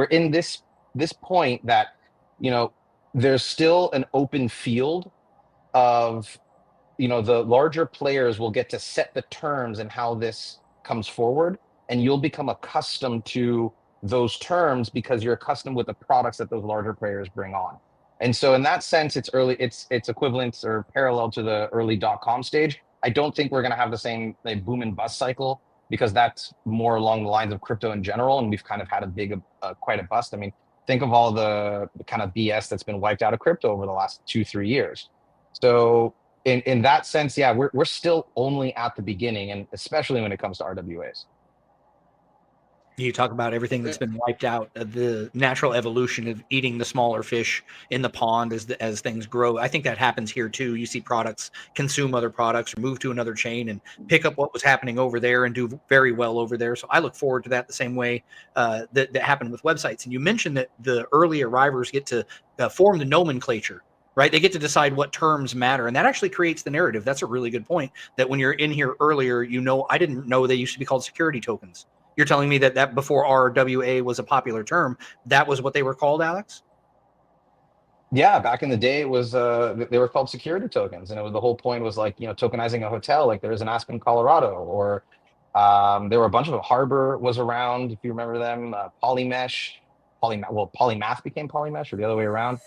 we're in this point that, you know, there's still an open field of, you know, the larger players will get to set the terms and how this comes forward, and you'll become accustomed to those terms because you're accustomed with the products that those larger players bring on. And so in that sense, it's equivalent or parallel to the early .com stage. I don't think we're going to have the same like, boom and bust cycle, because that's more along the lines of crypto in general, and we've kind of had a big quite a bust. I mean, think of all the kind of BS that's been wiped out of crypto over the last 2-3 years. So in that sense, yeah, we're still only at the beginning, and especially when it comes to RWAs. You talk about everything that's been wiped out, the natural evolution of eating the smaller fish in the pond as things grow. I think that happens here too. You see products consume other products or move to another chain and pick up what was happening over there and do very well over there. So I look forward to that the same way that happened with websites. And you mentioned that the early arrivers get to form the nomenclature, right? They get to decide what terms matter. And that actually creates the narrative. That's a really good point, that when you're in here earlier, you know, I didn't know they used to be called security tokens. You're telling me that before RWA was a popular term, that was what they were called, Alex? Yeah, back in the day, it was they were called security tokens, and it was the whole point was like, you know, tokenizing a hotel, like there was in Aspen, Colorado, or there were a bunch of Harbor was around, if you remember them. Polymath became Polymesh, or the other way around.